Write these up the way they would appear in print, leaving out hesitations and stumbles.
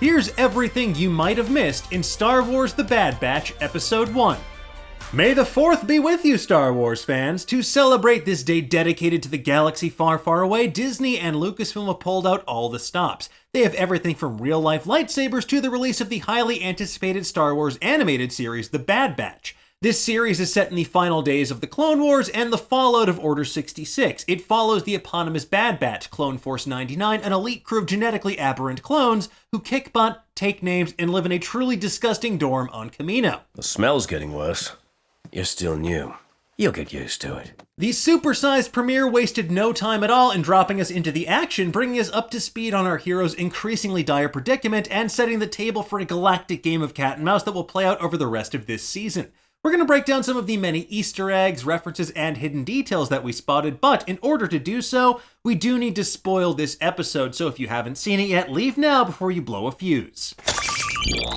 Here's everything you might have missed in Star Wars The Bad Batch Episode 1. May the 4th be with you, Star Wars fans! To celebrate this day dedicated to the galaxy far, far away, Disney and Lucasfilm have pulled out all the stops. They have everything from real-life lightsabers to the release of the highly anticipated Star Wars animated series, The Bad Batch. This series is set in the final days of the Clone Wars and the fallout of Order 66. It follows the eponymous Bad Batch, Clone Force 99, an elite crew of genetically aberrant clones who kick butt, take names, and live in a truly disgusting dorm on Kamino. The smell's getting worse. You're still new. You'll get used to it. The supersized premiere wasted no time at all in dropping us into the action, bringing us up to speed on our hero's increasingly dire predicament and setting the table for a galactic game of cat and mouse that will play out over the rest of this season. We're going to break down some of the many Easter eggs, references, and hidden details that we spotted, but in order to do so, we do need to spoil this episode, so if you haven't seen it yet, leave now before you blow a fuse.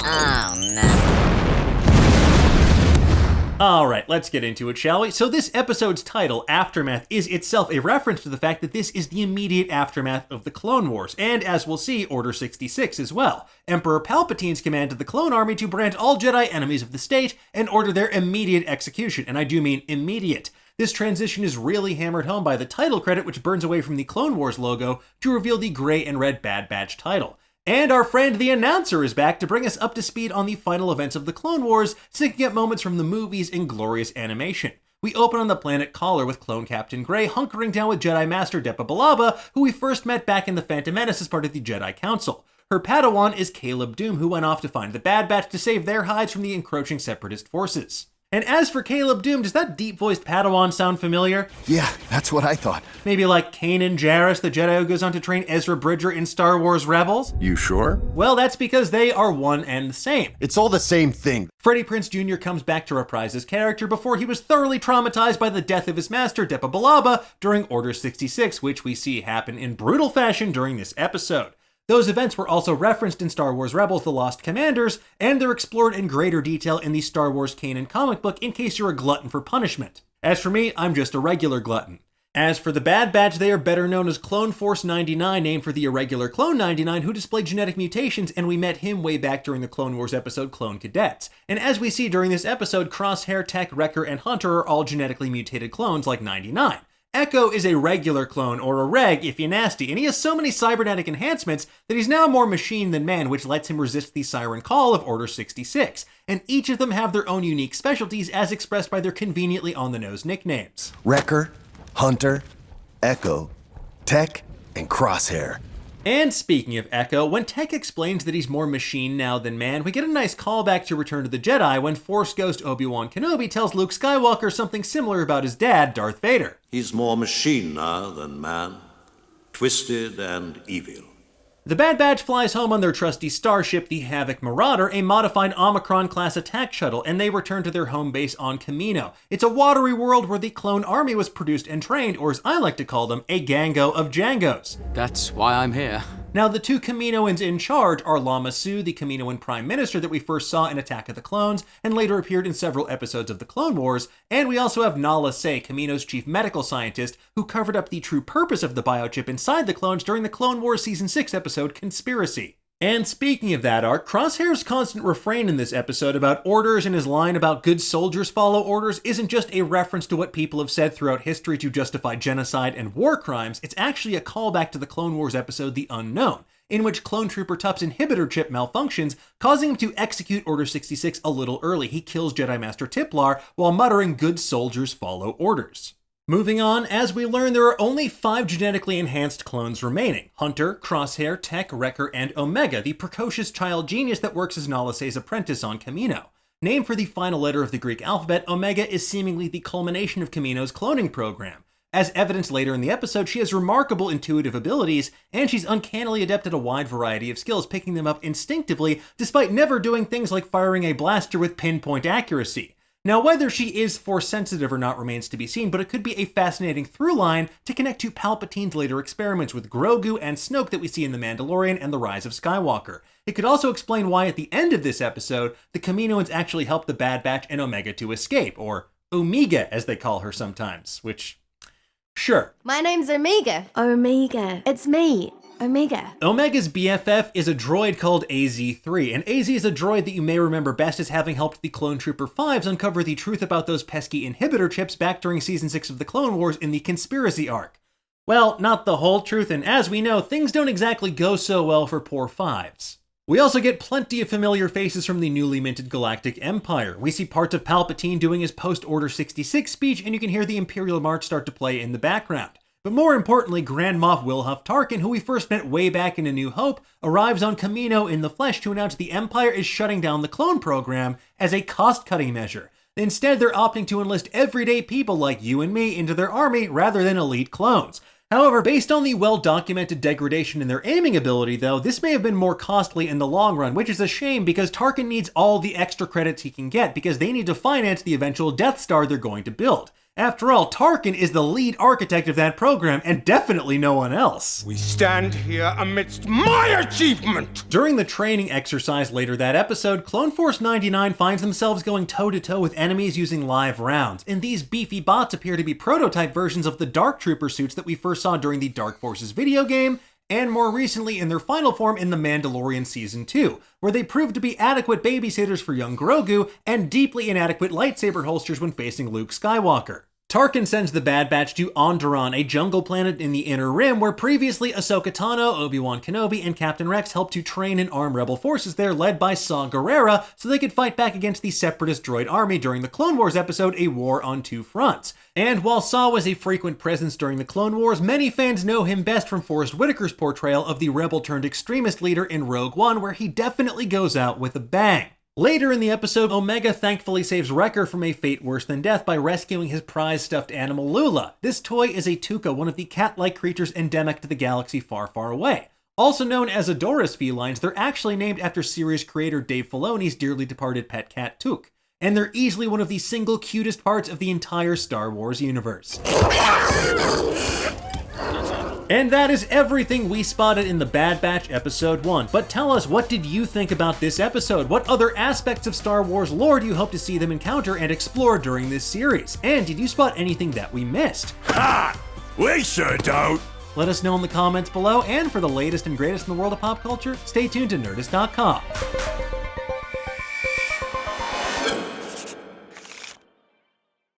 Oh no. Alright, let's get into it, shall we? So this episode's title, Aftermath, is itself a reference to the fact that this is the immediate aftermath of the Clone Wars, and as we'll see, Order 66 as well. Emperor Palpatine's command to the clone army to brand all Jedi enemies of the state and order their immediate execution, and I do mean immediate. This transition is really hammered home by the title credit, which burns away from the Clone Wars logo to reveal the gray and red Bad Batch title. And our friend the announcer is back to bring us up to speed on the final events of the Clone Wars, syncing up moments from the movies in glorious animation. We open on the planet Collar with Clone Captain Grey hunkering down with Jedi Master Depa Billaba, who we first met back in The Phantom Menace as part of the Jedi Council. Her Padawan is Caleb Doom, who went off to find the Bad Batch to save their hides from the encroaching Separatist forces. And as for Caleb Doom, does that deep-voiced Padawan sound familiar? Yeah, that's what I thought. Maybe like Kanan Jarrus, the Jedi who goes on to train Ezra Bridger in Star Wars Rebels? You sure? Well, that's because they are one and the same. It's all the same thing. Freddie Prinze Jr. comes back to reprise his character before he was thoroughly traumatized by the death of his master, Depa Billaba, during Order 66, which we see happen in brutal fashion during this episode. Those events were also referenced in Star Wars Rebels: The Lost Commanders, and they're explored in greater detail in the Star Wars canon comic book in case you're a glutton for punishment. As for me, I'm just a regular glutton. As for the Bad Batch, they are better known as Clone Force 99, named for the irregular Clone 99 who displayed genetic mutations, and we met him way back during the Clone Wars episode Clone Cadets. And as we see during this episode, Crosshair, Tech, Wrecker, and Hunter are all genetically mutated clones like 99. Echo is a regular clone, or a reg if you're nasty, and he has so many cybernetic enhancements that he's now more machine than man, which lets him resist the siren call of Order 66. And each of them have their own unique specialties as expressed by their conveniently on-the-nose nicknames. Wrecker, Hunter, Echo, Tech, and Crosshair. And speaking of Echo, when Tech explains that he's more machine now than man, we get a nice callback to Return of the Jedi when Force Ghost Obi-Wan Kenobi tells Luke Skywalker something similar about his dad, Darth Vader. He's more machine now than man, twisted and evil. The Bad Batch flies home on their trusty starship, the Havoc Marauder, a modified Omicron-class attack shuttle, and they return to their home base on Kamino. It's a watery world where the clone army was produced and trained, or as I like to call them, a gango of Jangos. That's why I'm here. Now, the two Kaminoans in charge are Lama Su, the Kaminoan Prime Minister that we first saw in Attack of the Clones, and later appeared in several episodes of the Clone Wars, and we also have Nala Se, Kamino's chief medical scientist, who covered up the true purpose of the biochip inside the clones during the Clone Wars Season 6 episode Conspiracy. And speaking of that arc, Crosshair's constant refrain in this episode about orders and his line about good soldiers follow orders isn't just a reference to what people have said throughout history to justify genocide and war crimes, it's actually a callback to the Clone Wars episode The Unknown, in which Clone Trooper Tup's inhibitor chip malfunctions, causing him to execute Order 66 a little early. He kills Jedi Master Tiplar while muttering good soldiers follow orders. Moving on, as we learn, there are only 5 genetically enhanced clones remaining: Hunter, Crosshair, Tech, Wrecker, and Omega, the precocious child genius that works as Nala Se's apprentice on Kamino. Named for the final letter of the Greek alphabet, Omega is seemingly the culmination of Kamino's cloning program. As evidenced later in the episode, she has remarkable intuitive abilities, and she's uncannily adept at a wide variety of skills, picking them up instinctively, despite never doing things like firing a blaster with pinpoint accuracy. Now, whether she is Force-sensitive or not remains to be seen, but it could be a fascinating through line to connect to Palpatine's later experiments with Grogu and Snoke that we see in The Mandalorian and The Rise of Skywalker. It could also explain why at the end of this episode, the Kaminoans actually helped the Bad Batch and Omega to escape, or Omega as they call her sometimes, which, sure. My name's Omega. Omega, it's me. Omega. Omega's BFF is a droid called AZ-3, and AZ is a droid that you may remember best as having helped the Clone Trooper 5s uncover the truth about those pesky inhibitor chips back during Season 6 of the Clone Wars in the Conspiracy arc. Well, not the whole truth, and as we know, things don't exactly go so well for poor 5s. We also get plenty of familiar faces from the newly minted Galactic Empire. We see parts of Palpatine doing his post-Order 66 speech, and you can hear the Imperial March start to play in the background. But more importantly, Grand Moff Wilhuff Tarkin, who we first met way back in A New Hope, arrives on Kamino in the flesh to announce the Empire is shutting down the clone program as a cost-cutting measure. Instead, they're opting to enlist everyday people like you and me into their army rather than elite clones. However, based on the well-documented degradation in their aiming ability, though, this may have been more costly in the long run, which is a shame because Tarkin needs all the extra credits he can get because they need to finance the eventual Death Star they're going to build. After all, Tarkin is the lead architect of that program, and definitely no one else. We stand here amidst my achievement! During the training exercise later that episode, Clone Force 99 finds themselves going toe-to-toe with enemies using live rounds, and these beefy bots appear to be prototype versions of the Dark Trooper suits that we first saw during the Dark Forces video game, and more recently in their final form in The Mandalorian Season 2, where they proved to be adequate babysitters for young Grogu and deeply inadequate lightsaber holsters when facing Luke Skywalker. Tarkin sends the Bad Batch to Onderon, a jungle planet in the Inner Rim where previously Ahsoka Tano, Obi-Wan Kenobi, and Captain Rex helped to train and arm rebel forces there led by Saw Gerrera so they could fight back against the Separatist droid army during the Clone Wars episode A War on Two Fronts. And while Saw was a frequent presence during the Clone Wars, many fans know him best from Forrest Whitaker's portrayal of the rebel-turned-extremist leader in Rogue One, where he definitely goes out with a bang. Later in the episode, Omega thankfully saves Wrecker from a fate worse than death by rescuing his prized stuffed animal Lula. This toy is a Tuca, one of the cat-like creatures endemic to the galaxy far, far away. Also known as Adoris felines, they're actually named after series creator Dave Filoni's dearly departed pet cat Tuk, and they're easily one of the single cutest parts of the entire Star Wars universe. And that is everything we spotted in The Bad Batch Episode 1. But tell us, what did you think about this episode? What other aspects of Star Wars lore do you hope to see them encounter and explore during this series? And did you spot anything that we missed? Ha! We sure don't! Let us know in the comments below, and for the latest and greatest in the world of pop culture, stay tuned to Nerdist.com.